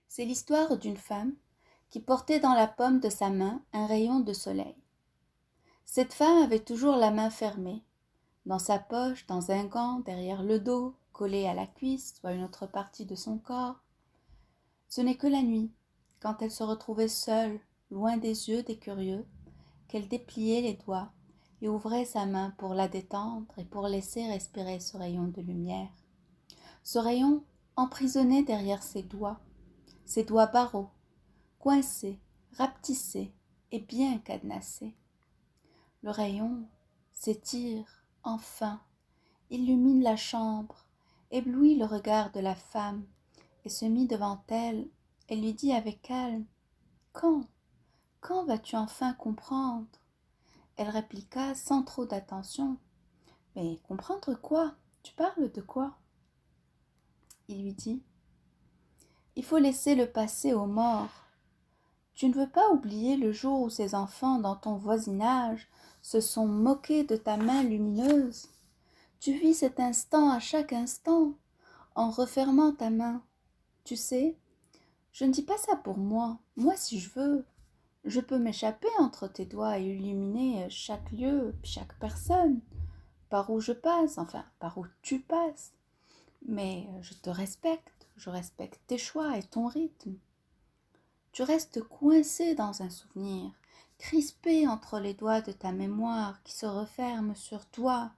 C'est l'histoire d'une femme qui portait dans la paume de sa main un rayon de soleil. Cette femme avait toujours la main fermée, dans sa poche, dans un gant, derrière le dos, collé à la cuisse, soit une autre partie de son corps. Ce n'est que la nuit, quand elle se retrouvait seule, loin des yeux des curieux, qu'elle dépliait les doigts et ouvrait sa main pour la détendre et pour laisser respirer ce rayon de lumière. Ce rayon emprisonné derrière ses doigts barreaux, coincés, rapetissés et bien cadenassés. Le rayon s'étire, enfin, illumine la chambre, éblouit le regard de la femme et se mit devant elle et lui dit avec calme : « Quand vas-tu enfin comprendre ?» Elle répliqua sans trop d'attention : « Mais comprendre quoi ? Tu parles de quoi ?» Il lui dit : « Il faut laisser le passé aux morts. Tu ne veux pas oublier le jour où ces enfants dans ton voisinage se sont moqués de ta main lumineuse. Tu vis cet instant à chaque instant, en refermant ta main. Tu sais, je ne dis pas ça pour moi. Moi, si je veux, je peux m'échapper entre tes doigts et illuminer chaque lieu, chaque personne, par où je passe, enfin, par où tu passes. Mais je te respecte, je respecte tes choix et ton rythme. Tu restes coincé dans un souvenir, crispé entre les doigts de ta mémoire qui se referme sur toi,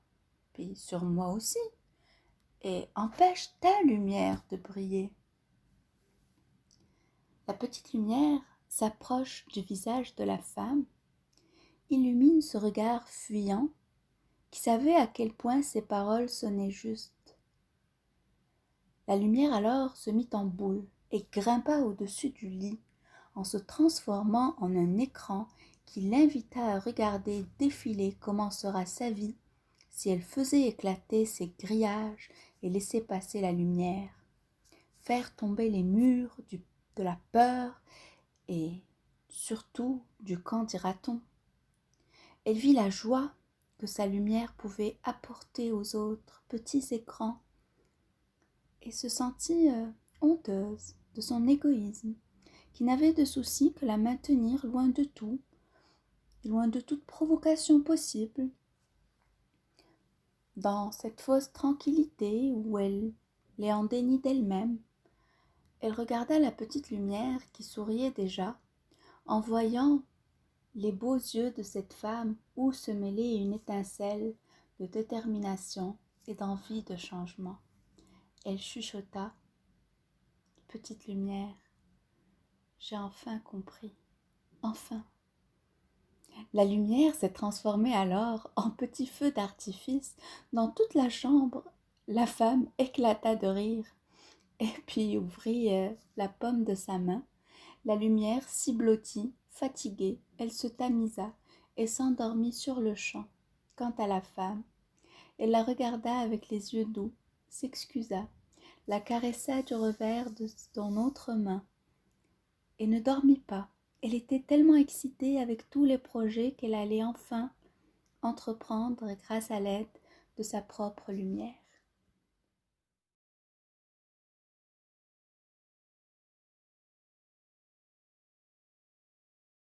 puis sur moi aussi, et empêche ta lumière de briller. » La petite lumière s'approche du visage de la femme, illumine ce regard fuyant qui savait à quel point ses paroles sonnaient justes. La lumière alors se mit en boule et grimpa au-dessus du lit, en se transformant en un écran qui l'invita à regarder défiler comment sera sa vie si elle faisait éclater ses grillages et laissait passer la lumière, faire tomber les murs de la peur et surtout du qu'en dira-t-on. Elle vit la joie que sa lumière pouvait apporter aux autres petits écrans et se sentit honteuse de son égoïsme, qui n'avait de souci que la maintenir loin de tout, loin de toute provocation possible, dans cette fausse tranquillité où elle est en déni d'elle-même. Elle regarda la petite lumière qui souriait déjà, en voyant les beaux yeux de cette femme où se mêlait une étincelle de détermination et d'envie de changement. Elle chuchota : « Petite lumière, j'ai enfin compris, enfin. » La lumière s'est transformée alors en petit feu d'artifice dans toute la chambre. La femme éclata de rire et puis ouvrit la paume de sa main. La lumière s'y blottit, fatiguée, elle se tamisa et s'endormit sur-le-champ. Quant à la femme, elle la regarda avec les yeux doux, s'excusa, la caressa du revers de son autre main et ne dormit pas. Elle était tellement excitée avec tous les projets qu'elle allait enfin entreprendre grâce à l'aide de sa propre lumière.